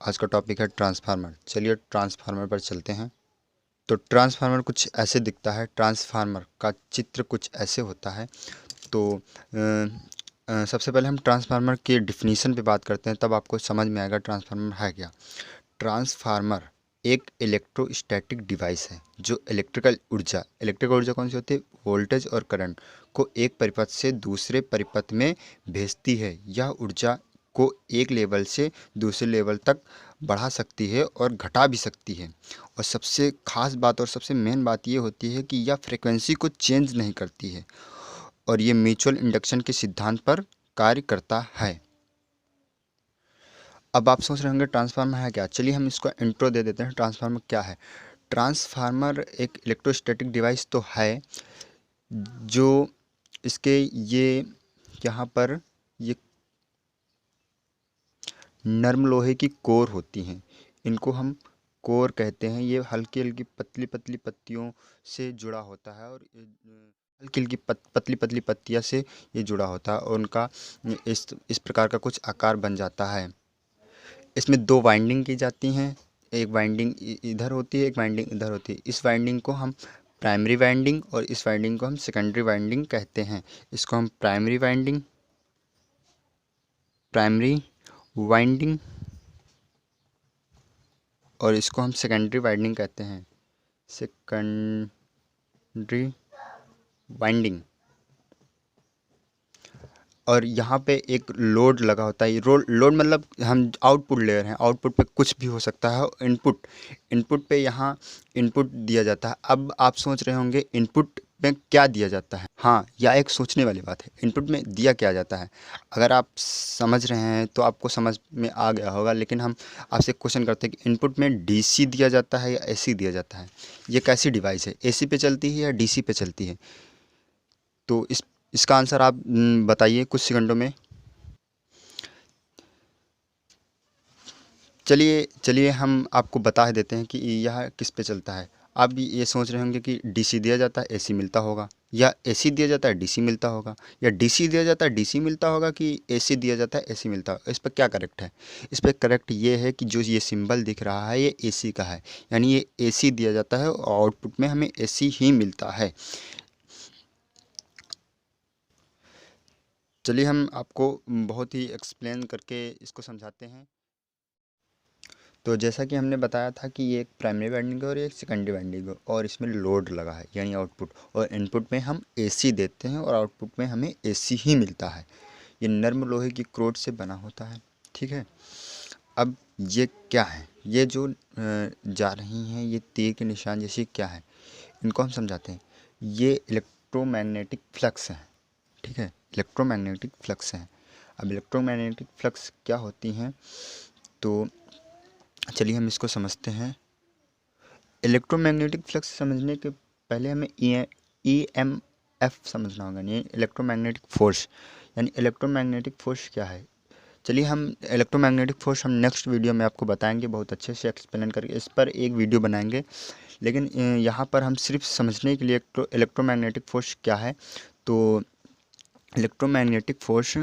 आज का टॉपिक है ट्रांसफार्मर। चलिए ट्रांसफार्मर पर चलते हैं। तो ट्रांसफार्मर कुछ ऐसे दिखता है, ट्रांसफार्मर का चित्र कुछ ऐसे होता है। तो सबसे पहले हम ट्रांसफार्मर के डिफिनीशन पे बात करते हैं, तब आपको समझ में आएगा ट्रांसफार्मर है क्या। ट्रांसफार्मर एक इलेक्ट्रोस्टैटिक डिवाइस है जो इलेक्ट्रिकल ऊर्जा कौन सी होती है, वोल्टेज और करंट को एक परिपथ से दूसरे परिपथ में भेजती है। यह ऊर्जा को एक लेवल से दूसरे लेवल तक बढ़ा सकती है और घटा भी सकती है। और सबसे खास बात और सबसे मेन बात ये होती है कि यह फ्रीक्वेंसी को चेंज नहीं करती है और ये म्यूचुअल इंडक्शन के सिद्धांत पर कार्य करता है। अब आप सोच रहे होंगे ट्रांसफार्मर है क्या। चलिए हम इसको इंट्रो दे देते हैं, ट्रांसफार्मर क्या है। ट्रांसफार्मर एक इलेक्ट्रोस्टैटिक डिवाइस तो है जो इसके ये यहाँ पर ये नर्म लोहे की कोर होती हैं, इनको हम कोर कहते हैं। ये हल्की हल्की पतली पतली पत्तियों से जुड़ा होता है और हल्की हल्की पतली पतली पत्तियाँ से ये जुड़ा होता है और उनका इस प्रकार का कुछ आकार बन जाता है। इसमें दो वाइंडिंग की जाती हैं, एक वाइंडिंग इधर होती है, एक वाइंडिंग इधर होती है। इस वाइंडिंग को हम प्राइमरी वाइंडिंग और इस वाइंडिंग को हम सेकेंडरी वाइंडिंग कहते हैं। इसको हम प्राइमरी वाइंडिंग और इसको हम सेकेंडरी वाइंडिंग कहते हैं, सेकेंडरी वाइंडिंग। और यहाँ पे एक लोड लगा होता है। ये लोड मतलब हम आउटपुट लेयर हैं, आउटपुट पे कुछ भी हो सकता है। इनपुट पे यहाँ इनपुट दिया जाता है। अब आप सोच रहे होंगे इनपुट में क्या दिया जाता है। हाँ, यह एक सोचने वाली बात है, इनपुट में दिया क्या जाता है। अगर आप समझ रहे हैं तो आपको समझ में आ गया होगा, लेकिन हम आपसे क्वेश्चन करते हैं कि इनपुट में डीसी दिया जाता है या एसी दिया जाता है। ये कैसी डिवाइस है, एसी पे चलती है या डीसी पे चलती है। तो इसका आंसर आप बताइए कुछ सेकंडों में। चलिए हम आपको बता देते हैं कि यह किस पे चलता है। आप भी ये सोच रहे होंगे कि डीसी दिया जाता है एसी मिलता होगा, या एसी दिया जाता है डीसी मिलता होगा, या डीसी दिया जाता है डीसी मिलता होगा, कि एसी दिया जाता है एसी मिलता होगा। इस पर क्या करेक्ट है। इस पर करेक्ट ये है कि जो ये सिंबल दिख रहा है ये एसी का है, यानी ये एसी दिया जाता है और आउटपुट में हमें एसी ही मिलता है। चलिए हम आपको बहुत ही एक्सप्लेन करके इसको समझाते हैं। तो जैसा कि हमने बताया था कि ये एक प्राइमरी वाइंडिंग है और एक सेकेंडरी वाइंडिंग है और इसमें लोड लगा है यानी आउटपुट, और इनपुट में हम एसी देते हैं और आउटपुट में हमें एसी ही मिलता है। ये नर्म लोहे की क्रोड से बना होता है, ठीक है। अब ये क्या है, ये जो जा रही हैं ये तीर के निशान जैसी क्या है, इनको हम समझाते हैं। ये इलेक्ट्रोमैग्नेटिक फ्लक्स है, ठीक है, इलेक्ट्रोमैग्नेटिक फ्लक्स है। अब इलेक्ट्रोमैग्नेटिक फ्लक्स क्या होती हैं, तो चलिए हम इसको समझते हैं। इलेक्ट्रोमैग्नेटिक फ्लक्स समझने के पहले हमें EMF समझना होगा, यानी इलेक्ट्रोमैग्नेटिक फोर्स। यानी इलेक्ट्रोमैग्नेटिक फोर्स क्या है। चलिए हम इलेक्ट्रोमैग्नेटिक फोर्स हम नेक्स्ट वीडियो में आपको बताएंगे, बहुत अच्छे से एक्सप्लेन करके इस पर एक वीडियो बनाएंगे। लेकिन यहाँ पर हम सिर्फ समझने के लिए इलेक्ट्रोमैग्नेटिक फोर्स क्या है। तो इलेक्ट्रोमैग्नेटिक फोर्स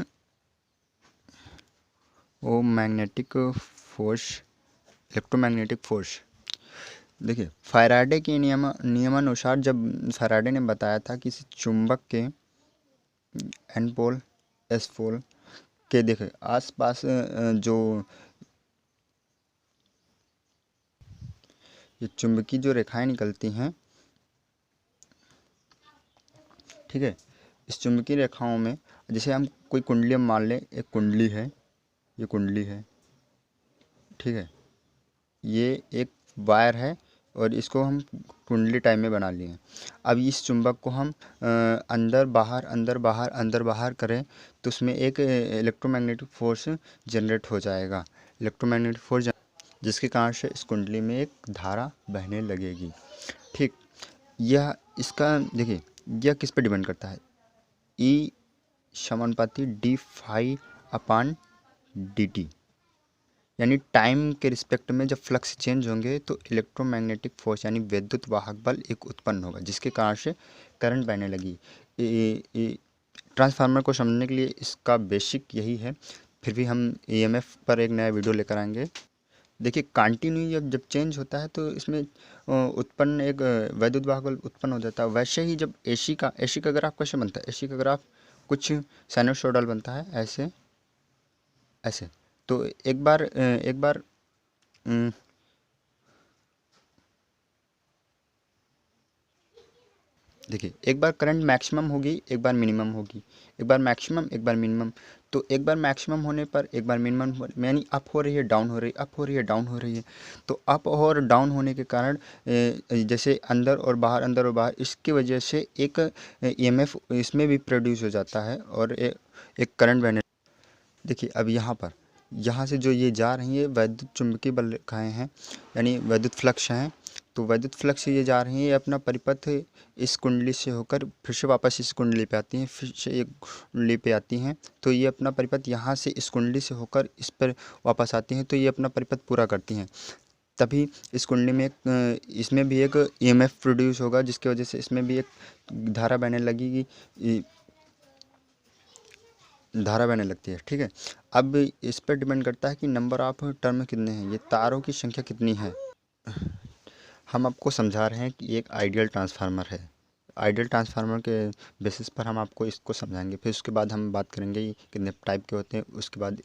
इलेक्ट्रोमैग्नेटिक फोर्स देखिए, फैराडे के नियमानुसार जब फैराडे ने बताया था कि चुंबक के एन पोल एस पोल के देखिए आसपास जो ये चुंबकीय जो रेखाएं निकलती हैं, ठीक है, इस चुंबकीय रेखाओं में जैसे हम कोई कुंडली मान लें, एक कुंडली है, ये कुंडली है, ठीक है, ये एक वायर है और इसको हम कुंडली टाइप में बना लिए हैं। अब इस चुंबक को हम अंदर बाहर करें तो उसमें एक इलेक्ट्रोमैग्नेटिक फोर्स जनरेट हो जाएगा, इलेक्ट्रोमैग्नेटिक फोर्स, जिसके कारण से इस कुंडली में एक धारा बहने लगेगी, ठीक। यह इसका देखिए, यह किस पर डिपेंड करता है, ई समानुपाती d∅/dt, यानी टाइम के रिस्पेक्ट में जब फ्लक्स चेंज होंगे तो इलेक्ट्रोमैग्नेटिक फोर्स यानी विद्युत वाहक बल एक उत्पन्न होगा, जिसके कारण से करंट बहने लगी। ट्रांसफार्मर को समझने के लिए इसका बेसिक यही है। फिर भी हम EMF पर एक नया वीडियो लेकर आएंगे। देखिए कंटिन्यू जब चेंज होता है तो इसमें उत्पन्न एक वैद्युत वाहक बल उत्पन्न हो जाता है। वैसे ही जब एसी का ग्राफ कैसे बनता है, एसी का ग्राफ कुछ साइनसोइडल बनता है, ऐसे ऐसे। तो एक बार अम, देखिए एक बार करंट मैक्सिमम होगी, एक बार मिनिमम होगी, एक बार मैक्सिमम एक बार मिनिमम। तो एक बार मैक्सिमम होने पर एक बार मिनिमम यानी अप हो रही है डाउन हो रही है, अप हो रही है डाउन हो रही है। तो अप और डाउन होने के कारण जैसे अंदर और बाहर इसकी वजह से एक ईएमएफ इसमें भी प्रोड्यूस हो जाता है और एक करंट बहने। देखिए अब यहाँ से जो ये जा रही है वैद्युत चुंबकीय बल रेखाएं हैं, यानी वैद्युत फ्लक्स हैं। तो वैद्युत फ्लक्स से ये जा रही है, ये अपना परिपथ इस कुंडली से होकर फिर से वापस इस कुंडली पे आती हैं, फिर से एक कुंडली पे आती हैं। तो ये अपना परिपथ यहाँ से इस कुंडली से होकर इस पर वापस आती हैं, तो ये अपना परिपथ पूरा करती हैं। तभी इस कुंडली में इसमें भी एक ईएमएफ प्रोड्यूस होगा, जिसकी वजह से इसमें भी एक धारा बहने लगेगी, धारा बहने लगती है। ठीक है, अब इस पर डिपेंड करता है कि नंबर ऑफ टर्म कितने हैं, ये तारों की संख्या कितनी है। हम आपको समझा रहे हैं कि एक आइडियल ट्रांसफार्मर है। आइडियल ट्रांसफार्मर के बेसिस पर हम आपको इसको समझाएंगे, फिर उसके बाद हम बात करेंगे कि कितने टाइप के होते हैं, उसके बाद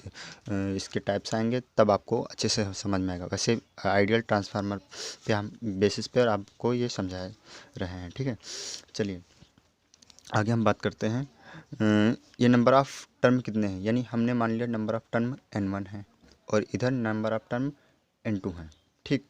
इसके टाइप्स आएंगे, तब आपको अच्छे से समझ में आएगा। वैसे आइडियल ट्रांसफार्मर पे हम बेसिस पर आपको ये समझा रहे हैं। ठीक है, चलिए आगे हम बात करते हैं। ये नंबर ऑफ़ टर्म कितने हैं, यानी हमने मान लिया नंबर ऑफ़ टर्म n1 है और इधर नंबर ऑफ़ टर्म n2 है। ठीक,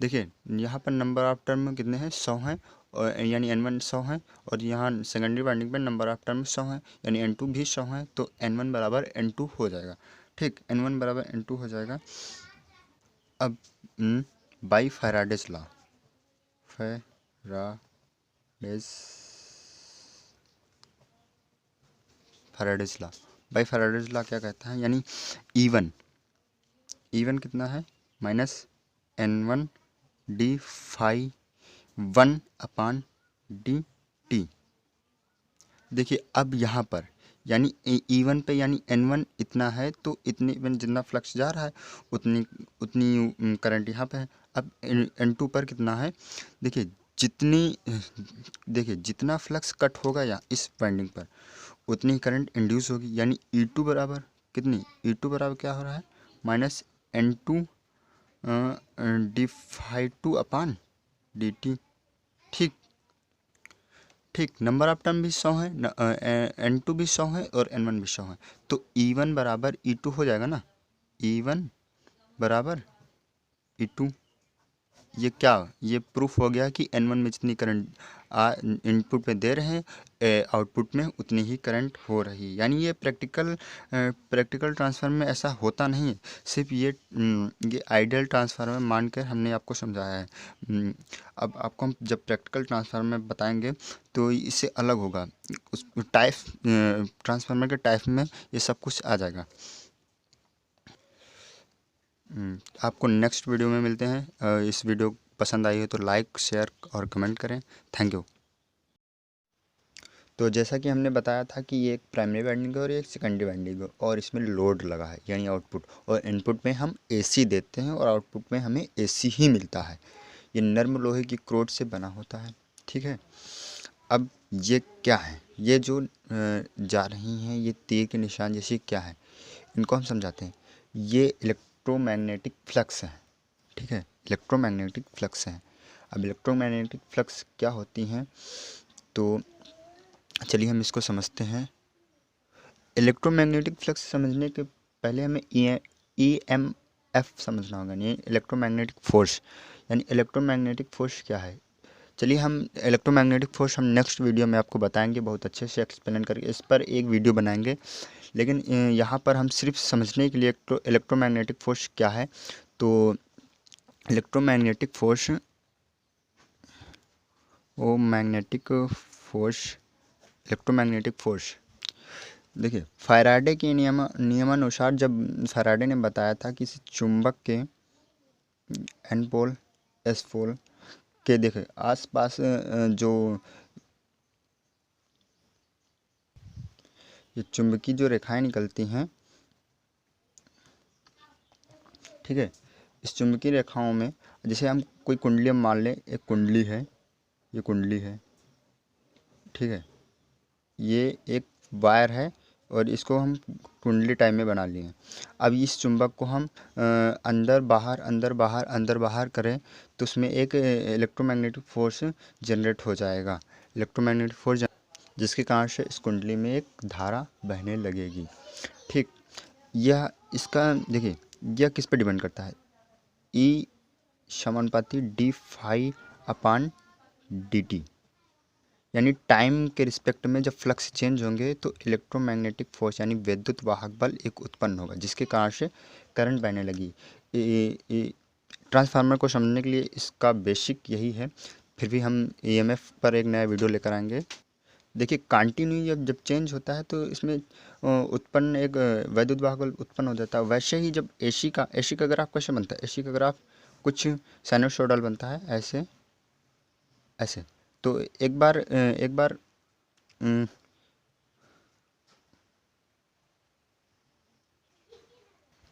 देखिए यहाँ पर नंबर ऑफ़ टर्म कितने हैं, 100 हैं, और यानी n1 100 है, और यहाँ सेकेंडरी वाइंडिंग पर नंबर ऑफ़ टर्म 100 है, यानी n2 भी 100 है। तो n1 बराबर n2 हो जाएगा। ठीक, n1 बराबर n2 हो जाएगा। अब by Faraday's law, Faraday's Faraday's law by Faraday's law क्या कहता है, यानी E1 कितना है, -n1 डी फाई 1 अपान डी टी। देखिए अब यहाँ पर यानी E1 पे यानी n1 इतना है, तो इतनी जितना फ्लक्स जा रहा है उतनी उतनी करंट यहाँ पे है। अब n2 पर कितना है, देखिए जितना फ्लक्स कट होगा या इस वाइंडिंग पर उतनी करंट इंड्यूस होगी, यानी E2 बराबर कितनी, E2 बराबर क्या हो रहा है, -n2 डी फाई 2 अपान डी टी। ठीक, ठीक, नंबर ऑफ टर्म भी 100 है, n2 भी 100 है और n1 भी 100 है। तो E1 बराबर E2 हो जाएगा ना, E1 बराबर E2। ये क्या, ये प्रूफ हो गया कि n1 में जितनी करंट इनपुट पे दे रहे हैं आउटपुट में उतनी ही करंट हो रही है। यानी ये प्रैक्टिकल ट्रांसफार्मर में ऐसा होता नहीं है, सिर्फ ये आइडियल ट्रांसफार्मर मानकर हमने आपको समझाया है। अब आपको हम जब प्रैक्टिकल ट्रांसफार्मर बताएंगे तो इससे अलग होगा, उस टाइप ट्रांसफार्मर के टाइप में ये सब कुछ आ जाएगा। आपको नेक्स्ट वीडियो में मिलते हैं। इस वीडियो पसंद आई है तो लाइक शेयर और कमेंट करें। Thank you. तो जैसा कि हमने बताया था कि ये एक प्राइमरी वाइंडिंग है और एक सेकेंडरी वाइंडिंग है, और इसमें लोड लगा है यानी आउटपुट, और इनपुट में हम एसी देते हैं और आउटपुट में हमें एसी ही मिलता है। ये नर्म लोहे की क्रोड से बना होता है। ठीक है, अब ये क्या है, ये जो जा रही हैं ये तीर के निशान जैसी क्या है, इनको हम समझाते हैं। ये इलेक्ट्रोमैग्नेटिक फ्लक्स है। ठीक है, इलेक्ट्रोमैग्नेटिक फ्लक्स हैं। अब इलेक्ट्रोमैग्नेटिक फ्लक्स क्या होती हैं, तो चलिए हम इसको समझते हैं। इलेक्ट्रोमैग्नेटिक फ्लक्स समझने के पहले हमें EMF समझना होगा, यानी इलेक्ट्रोमैग्नेटिक फोर्स। यानी इलेक्ट्रोमैग्नेटिक फोर्स क्या है, चलिए हम इलेक्ट्रोमैग्नेटिक फोर्स हम नेक्स्ट वीडियो में आपको बताएंगे, बहुत अच्छे से एक्सप्लेन करके इस पर एक वीडियो बनाएंगे। लेकिन यहाँ पर हम सिर्फ समझने के लिए इलेक्ट्रोमैग्नेटिक फोर्स क्या है, तो इलेक्ट्रोमैग्नेटिक फोर्स इलेक्ट्रोमैग्नेटिक फोर्स। देखिए फैराडे के नियमानुसार जब फैराडे ने बताया था कि किसी चुंबक के एन पोल एस पोल के देखिए आसपास जो ये चुंबकीय जो रेखाएं निकलती हैं, ठीक है। इस चुंबकीय रेखाओं में जैसे हम कोई कुंडली हम मान लें, एक कुंडली है, ये कुंडली है, ठीक है। ये एक वायर है और इसको हम कुंडली टाइप में बना लिए हैं। अब इस चुंबक को हम अंदर बाहर अंदर बाहर अंदर बाहर करें तो उसमें एक इलेक्ट्रोमैग्नेटिक फोर्स जनरेट हो जाएगा। इलेक्ट्रोमैग्नेटिक फोर्स जिसके कारण से इस कुंडली में एक धारा बहने लगेगी, ठीक। यह इसका देखिए, यह किस पे डिपेंड करता है, ई समानुपाती डी फाई अपान डी टी, यानी टाइम के रिस्पेक्ट में जब फ्लक्स चेंज होंगे तो इलेक्ट्रोमैग्नेटिक फोर्स यानी विद्युत वाहक बल एक उत्पन्न होगा, जिसके कारण से करंट बहने लगी। ट्रांसफार्मर को समझने के लिए इसका बेसिक यही है, फिर भी हम ईएमएफ पर एक नया वीडियो लेकर आएंगे। देखिए कंटिन्यू जब चेंज होता है तो इसमें उत्पन्न एक वैद्युत वाहक बल उत्पन्न हो जाता है। वैसे ही जब एसी का ग्राफ कैसे बनता है, एसी का ग्राफ कुछ साइनसोइडल बनता है, ऐसे ऐसे। तो एक बार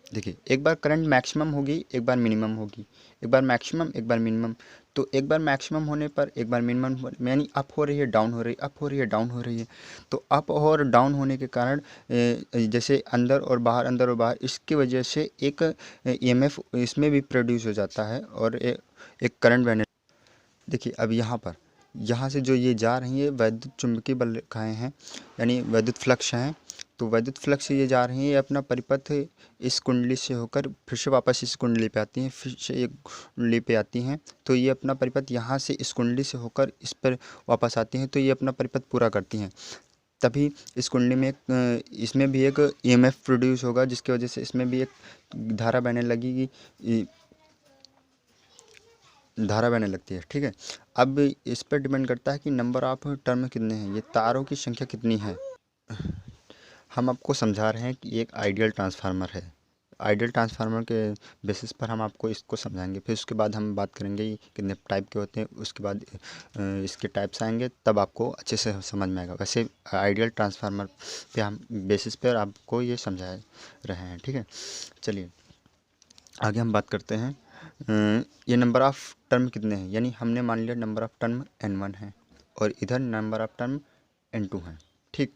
देखिए, एक बार करंट मैक्सिमम होगी, एक बार मिनिमम होगी, एक बार मैक्सिमम एक बार मिनिमम। तो एक बार मैक्सिमम होने पर एक बार मिनिमम, यानी अप हो रही है डाउन हो रही है, अप हो रही है डाउन हो रही है। तो अप और डाउन होने के कारण जैसे अंदर और बाहर इसकी वजह से एक ईएमएफ इसमें भी प्रोड्यूस हो जाता है और एक करंट बहने। देखिए अब यहाँ से जो ये जा रही है वैद्युत चुंबकीय बल रेखाएँ हैं, यानी वैद्युत फ्लक्स हैं। तो वैद्युत फ्लक्स से ये जा रही हैं, ये अपना परिपथ इस कुंडली से होकर फिर से वापस इस कुंडली पे आती हैं, फिर से एक कुंडली पे आती हैं। तो ये अपना परिपथ यहाँ से इस कुंडली से होकर इस पर वापस आती हैं, तो ये अपना परिपथ पूरा करती हैं। तभी इस कुंडली में इसमें भी एक ईएमएफ प्रोड्यूस होगा, जिसकी वजह से इसमें भी एक धारा बहने लगेगी, धारा बहने लगती है, ठीक है। अब इस पर डिपेंड करता है कि नंबर ऑफ टर्म कितने हैं, ये तारों की संख्या कितनी है। हम आपको समझा रहे हैं कि एक आइडियल ट्रांसफार्मर है। आइडियल ट्रांसफार्मर के बेसिस पर हम आपको इसको समझाएंगे, फिर उसके बाद हम बात करेंगे कि कितने टाइप के होते हैं, उसके बाद इसके टाइप्स आएंगे, तब आपको अच्छे से समझ में आएगा। वैसे आइडियल ट्रांसफार्मर पे हम बेसिस पर आपको ये समझा रहे हैं, ठीक है। चलिए आगे हम बात करते हैं। ये नंबर ऑफ़ टर्म कितने हैं, यानी हमने मान लिया नंबर ऑफ़ टर्म n1 है और इधर नंबर ऑफ़ टर्म n2 है, ठीक।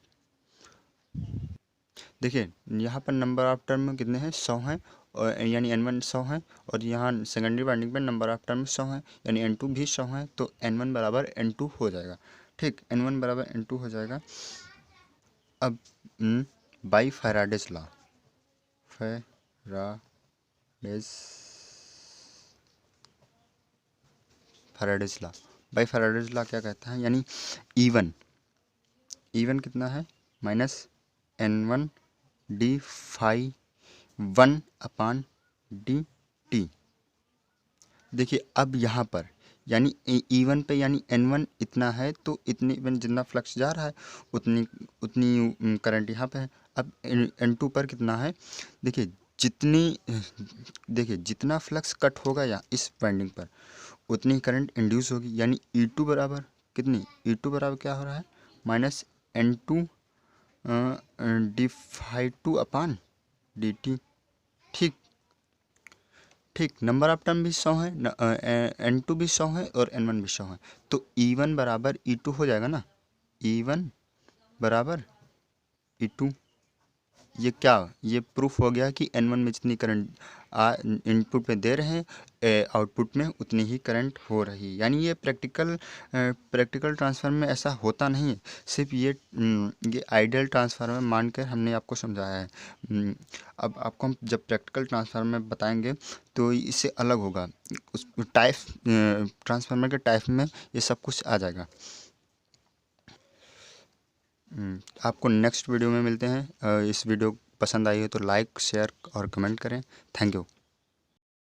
देखिए यहाँ पर नंबर ऑफ़ टर्म कितने हैं, 100 हैं, और यानी n1 100 है, और यहाँ सेकेंडरी वाइंडिंग पर नंबर ऑफ़ टर्म 100 है, यानी n2 भी 100 है। तो n1 बराबर n2 हो जाएगा, ठीक। n1 बराबर n2 हो जाएगा। अब by Faraday's law, Faraday's law by Faraday's law क्या कहता है, यानी E1 कितना है, माइनस n1 डी फाई 1 अपान डी टी। देखिए अब यहाँ पर यानी E1 पे यानी n1 इतना है, तो इतनी जितना फ्लक्स जा रहा है उतनी उतनी करंट यहाँ पे है। अब n2 पर कितना है, देखिए जितना फ्लक्स कट होगा या इस वाइंडिंग पर उतनी करंट इंड्यूस होगी, यानी E2 बराबर कितनी, E2 बराबर क्या हो रहा है, माइनस n2 डी फाई 2 अपान डी टी, ठीक। नंबर ऑफ टर्म भी 100 है, n2 भी 100 है और n1 भी 100 है। तो E1 बराबर E2 हो जाएगा ना, E1 बराबर E2। ये ये प्रूफ हो गया कि n1 में जितनी करंट इनपुट में दे रहे हैं आउटपुट में उतनी ही करंट हो रही है। यानी ये प्रैक्टिकल ट्रांसफार्मर में ऐसा होता नहीं है, सिर्फ ये आइडियल ट्रांसफार्मर मानकर हमने आपको समझाया है। अब आपको हम जब प्रैक्टिकल ट्रांसफार्मर बताएंगे तो इससे अलग होगा, उस टाइप ट्रांसफार्मर के टाइप में ये सब कुछ आ जाएगा। आपको नेक्स्ट वीडियो में मिलते हैं। इस वीडियो पसंद आई है तो लाइक शेयर और कमेंट करें। Thank you.